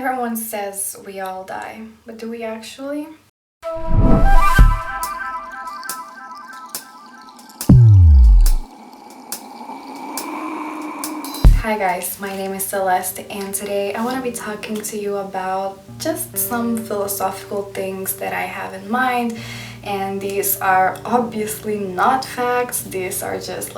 Everyone says we all die, but do we actually? Hi guys, my name is Celeste and today I want to be talking to you about just some philosophical things that I have in mind, and these are obviously not facts. These are just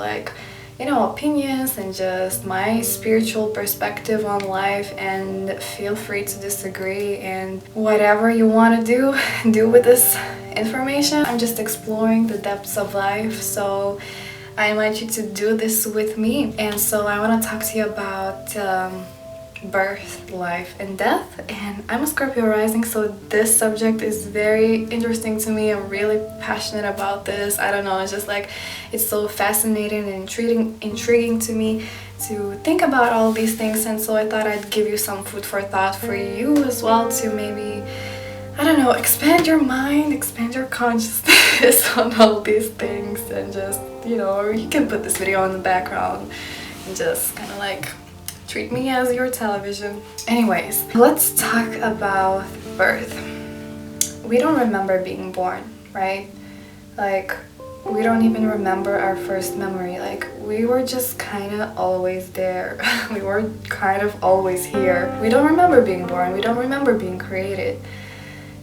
opinions and just my spiritual perspective on life, and feel free to disagree and whatever you want to do with this information. I'm just exploring the depths of life, so I invite you to do this with me. And so I want to talk to you about birth, life, and death. And I'm a Scorpio rising, so this subject is very interesting to me. I'm really passionate about this. I don't know, it's just it's so fascinating and intriguing to me to think about all these things. And so I thought I'd give you some food for thought for you as well, to maybe, I don't know, expand your mind, expand your consciousness on all these things, and just, or you can put this video in the background and just kind of treat me as your television. Anyways, let's talk about birth. We don't remember being born, right? We don't even remember our first memory. We were just kind of always there. We were kind of always here. We don't remember being born. We don't remember being created.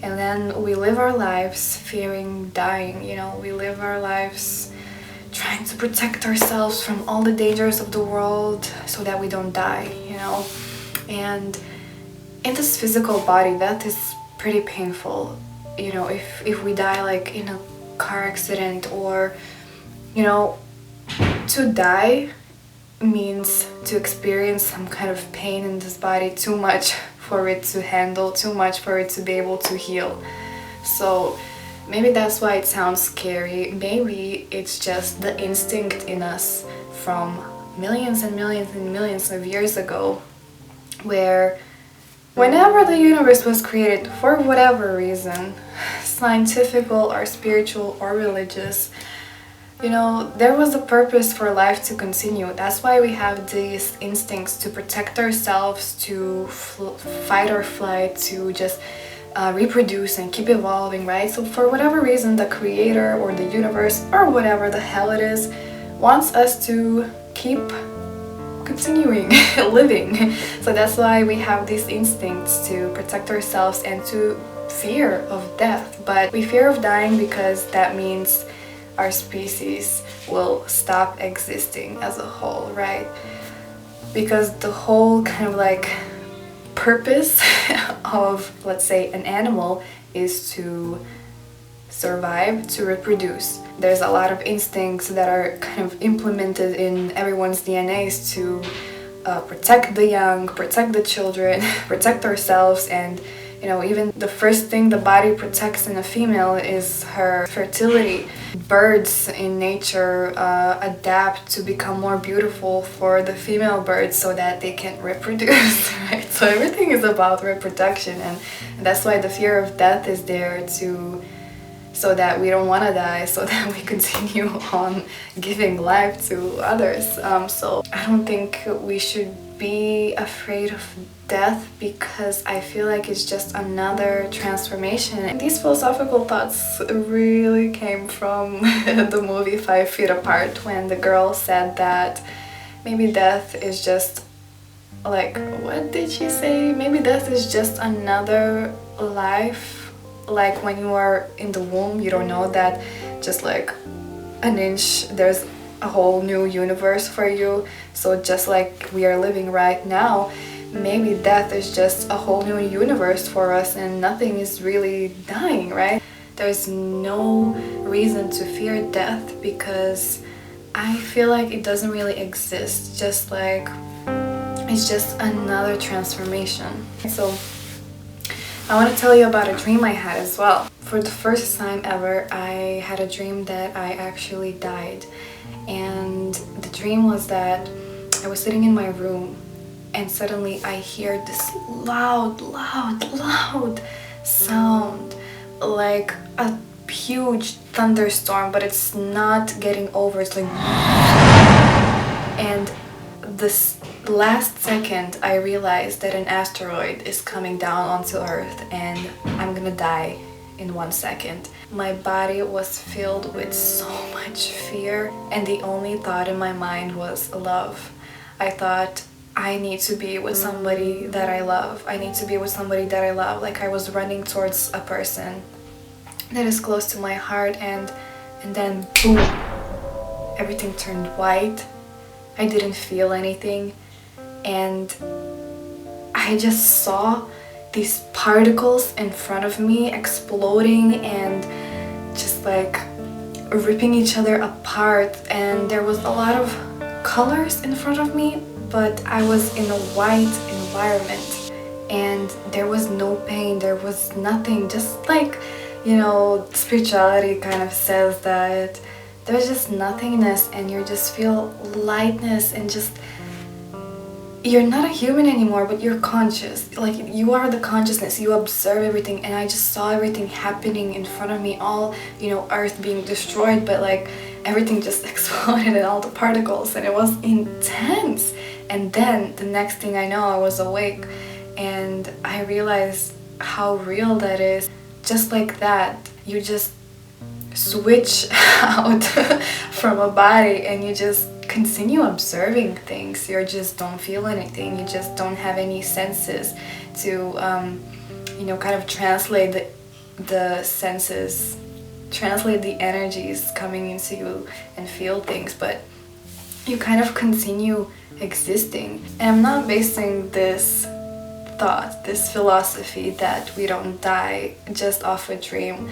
And then we live our lives fearing dying. We live our lives trying to protect ourselves from all the dangers of the world so that we don't die, And in this physical body, that is pretty painful. If we die in a car accident, or to die means to experience some kind of pain in this body, too much for it to handle, too much for it to be able to heal. So maybe that's why it sounds scary. Maybe it's just the instinct in us from millions and millions and millions of years ago, where whenever the universe was created, for whatever reason, scientific or spiritual or religious, there was a purpose for life to continue. That's why we have these instincts to protect ourselves, to fight or flight, to just reproduce and keep evolving, right? So for whatever reason, the creator or the universe or whatever the hell it is wants us to keep continuing living. So that's why we have these instincts to protect ourselves and to fear of death. But we fear of dying because that means our species will stop existing as a whole, right? Because the whole kind of purpose of, let's say, an animal is to survive, to reproduce. There's a lot of instincts that are kind of implemented in everyone's DNAs to protect the young, protect the children, protect ourselves. And even the first thing the body protects in a female is her fertility. Birds in nature adapt to become more beautiful for the female birds so that they can reproduce, right? So everything is about reproduction, and that's why the fear of death is there, so that we don't want to die, so that we continue on giving life to others. So I don't think we should be afraid of death, because I feel like it's just another transformation. And these philosophical thoughts really came from the movie 5 Feet Apart, when the girl said that maybe death is just what did she say? Maybe death is just another life. When you are in the womb, you don't know that just an inch there's a whole new universe for you. So just like we are living right now, maybe death is just a whole new universe for us, and nothing is really dying, right? There's no reason to fear death, because I feel like it doesn't really exist. It's just another transformation. So I want to tell you about a dream I had as well. For the first time ever, I had a dream that I actually died. And the dream was that I was sitting in my room, and suddenly I hear this loud sound, like a huge thunderstorm, but it's not getting over. It's and this last second I realized that an asteroid is coming down onto Earth and I'm gonna die in 1 second. My body was filled with so much fear, and the only thought in my mind was love. I thought, I need to be with somebody that I love. I need to be with somebody that I love. Like I was running towards a person that is close to my heart, and then boom, everything turned white. I didn't feel anything, and I just saw these particles in front of me exploding and just like ripping each other apart, and there was a lot of colors in front of me, but I was in a white environment and there was no pain, there was nothing. Just like, you know, spirituality kind of says that there's just nothingness, and you just feel lightness, and just you're not a human anymore, but you're conscious. Like you are the consciousness, you observe everything, and I just saw everything happening in front of me, all, you know, Earth being destroyed, but like everything just exploded and all the particles, and it was intense. And then the next thing I know, I was awake and I realized how real that is. Just like that, you just switch out from a body and you just continue observing things. You just don't feel anything, you just don't have any senses to you know, kind of translate the senses, translate the energies coming into you and feel things, but you kind of continue existing. And I'm not basing this thought, this philosophy that we don't die just off a dream.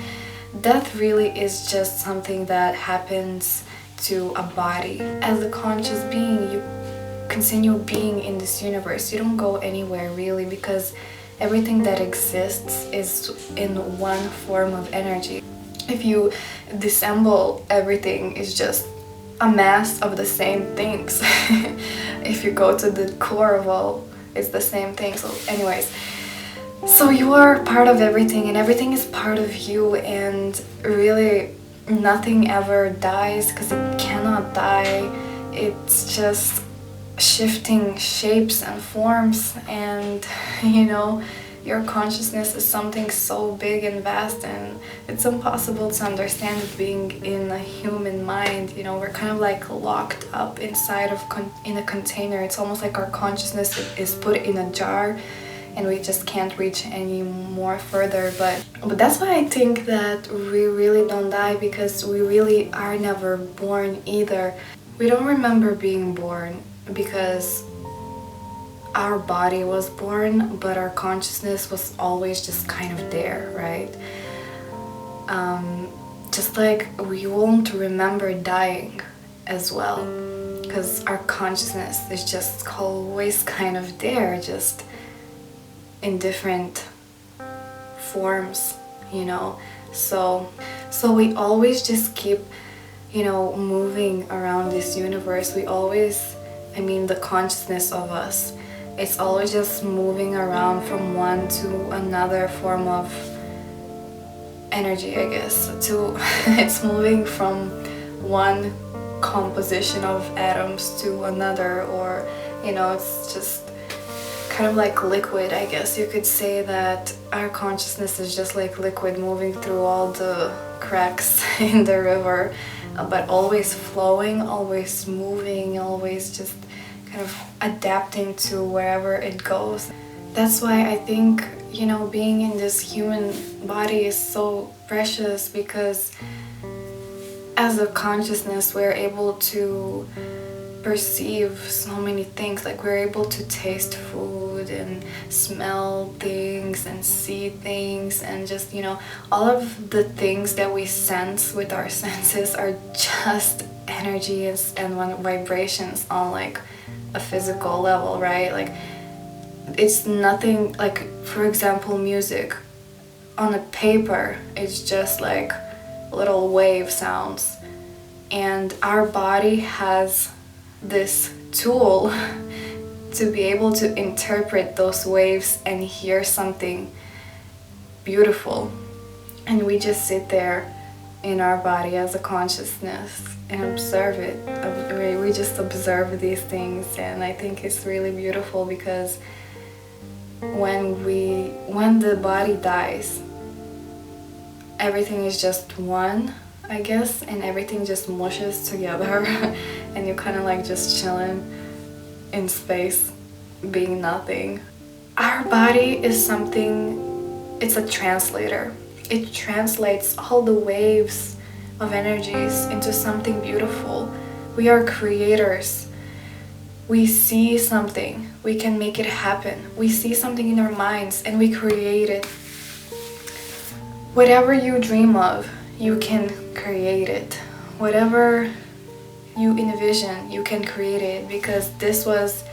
Death really is just something that happens to a body. As a conscious being, you continue being in this universe. You don't go anywhere really, because everything that exists is in one form of energy. If you disassemble everything, it's just a mass of the same things. If you go to the core of all, it's the same thing. So anyways, so you are part of everything, and everything is part of you, and really nothing ever dies, because it cannot die. It's just shifting shapes and forms, and you know, your consciousness is something so big and vast, and it's impossible to understand it being in a human mind. You know, we're kind of like locked up inside of in a container. It's almost like our consciousness is put in a jar and we just can't reach any more further. But that's why I think that we really don't die, because we really are never born either. We don't remember being born because our body was born, but our consciousness was always just kind of there, right? Just like we won't remember dying as well, because our consciousness is just always kind of there, just in different forms, you know. So we always just keep, you know, moving around this universe. We always, I mean, the consciousness of us, it's always just moving around from one to another form of energy, I guess. It's moving from one composition of atoms to another, or, you know, it's just kind of like liquid, I guess. You could say that our consciousness is just like liquid moving through all the cracks in the river, but always flowing, always moving, always just kind of adapting to wherever it goes. That's why I think, you know, being in this human body is so precious, because as a consciousness we're able to perceive so many things. Like we're able to taste food and smell things and see things, and just, you know, all of the things that we sense with our senses are just energy and vibrations on like a physical level, right? Like it's nothing, like for example music on a paper, it's just like little wave sounds, and our body has this tool to be able to interpret those waves and hear something beautiful, and we just sit there in our body as a consciousness and observe it. We just observe these things, and I think it's really beautiful because when the body dies, everything is just one, I guess, and everything just mushes together and you're kind of like just chilling in space, being nothing. Our body is something, it's a translator. It translates all the waves of energies into something beautiful. We are creators. We see something, we can make it happen. We see something in our minds and we create it. Whatever you dream of, you can create it. Whatever you envision, you can create it, because this was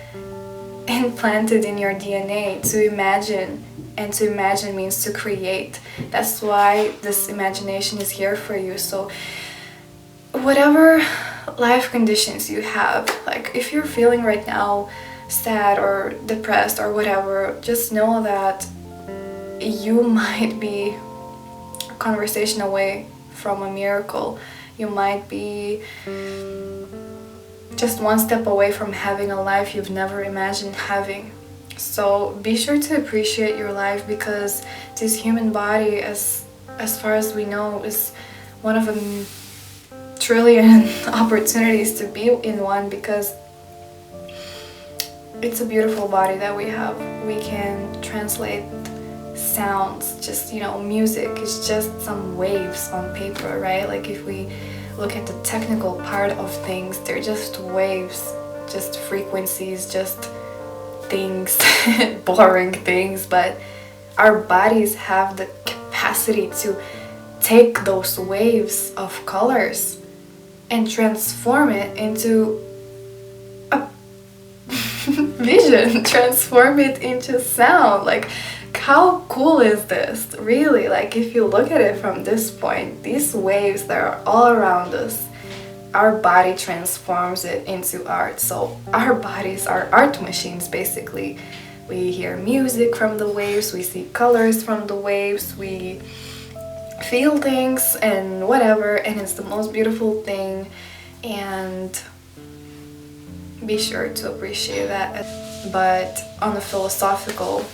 implanted in your DNA to imagine, and to imagine means to create. That's why this imagination is here for you. So whatever life conditions you have, like if you're feeling right now sad or depressed or whatever, just know that you might be a conversation away from a miracle. You might be just one step away from having a life you've never imagined having. So be sure to appreciate your life, because this human body, as far as we know, is one of a trillion opportunities to be in one, because it's a beautiful body that we have. We can translate sounds, just, you know, music is just some waves on paper, right? Like if we look at the technical part of things, they're just waves, just frequencies, just things, boring things, but our bodies have the capacity to take those waves of colors and transform it into a vision, transform it into sound. Like, how cool is this? Really, like if you look at it from this point, these waves that are all around us, our body transforms it into art. So our bodies are art machines, basically. We hear music from the waves, we see colors from the waves, we feel things and whatever, and it's the most beautiful thing. And be sure to appreciate that. But on a philosophical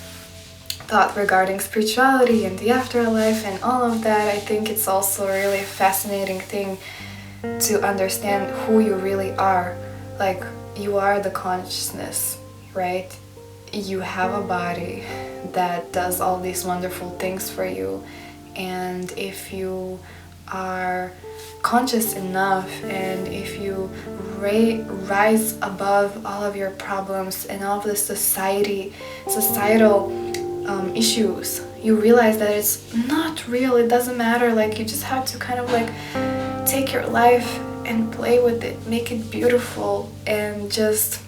thought regarding spirituality and the afterlife and all of that, I think it's also a really fascinating thing to understand who you really are. Like, you are the consciousness, right? You have a body that does all these wonderful things for you, and if you are conscious enough, and if you rise above all of your problems and all of the societal issues, you realize that it's not real, it doesn't matter. Like, you just have to kind of like take your life and play with it, make it beautiful, and just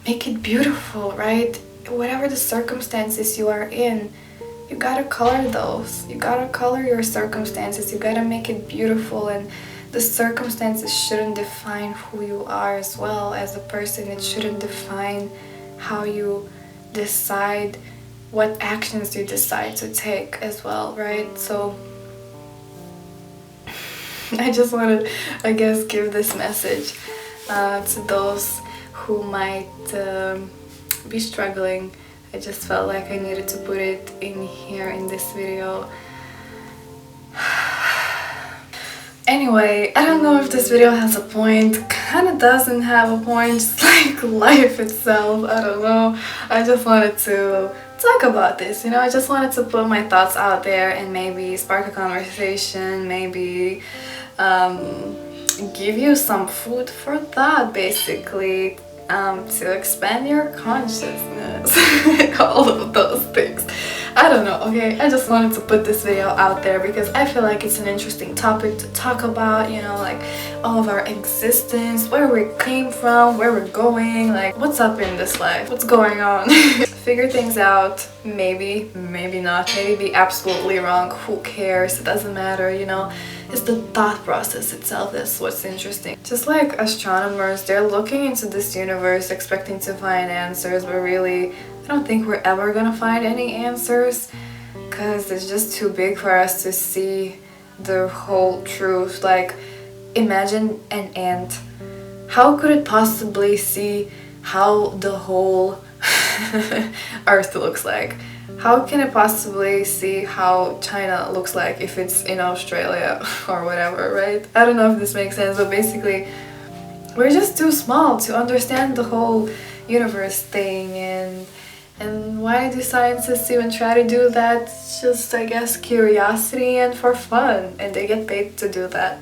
make it beautiful, right? Whatever the circumstances you are in, you gotta color those. You gotta color your circumstances. You gotta make it beautiful, and the circumstances shouldn't define who you are as well as a person. It shouldn't define how you decide, what actions you decide to take as well, right? So I just want to, I guess, give this message to those who might be struggling. I just felt like I needed to put it in here in this video. Anyway, I don't know if this video has a point. Kind of doesn't have a point, just like life itself. I don't know. I just wanted to talk about this, you know. I just wanted to put my thoughts out there and maybe spark a conversation, maybe give you some food for thought, basically, to expand your consciousness. All of those things. I don't know, okay? I just wanted to put this video out there because I feel like it's an interesting topic to talk about, you know, like all of our existence, where we came from, where we're going, like what's up in this life, what's going on. Figure things out, maybe, maybe not, maybe be absolutely wrong, who cares, it doesn't matter, you know. It's the thought process itself that's what's interesting. Just like astronomers, they're looking into this universe expecting to find answers, but really, I don't think we're ever gonna find any answers because it's just too big for us to see the whole truth. Like, imagine an ant. How could it possibly see how the whole Earth looks like? How can it possibly see how China looks like if it's in Australia or whatever, right? I don't know if this makes sense, but basically we're just too small to understand the whole universe thing, and why do scientists even try to do that? It's just, I guess, curiosity and for fun, and they get paid to do that.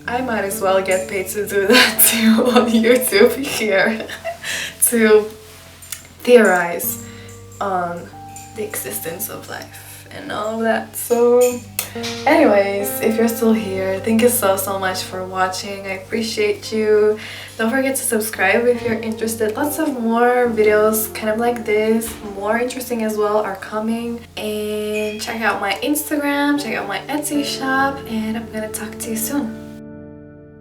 I might as well get paid to do that too on YouTube here to theorize on the existence of life and all of that. So anyways, if you're still here, thank you so much for watching. I appreciate you. Don't forget to subscribe if you're interested. Lots of more videos kind of like this, more interesting as well, are coming. And check out my Instagram, check out my Etsy shop, and I'm gonna talk to you soon.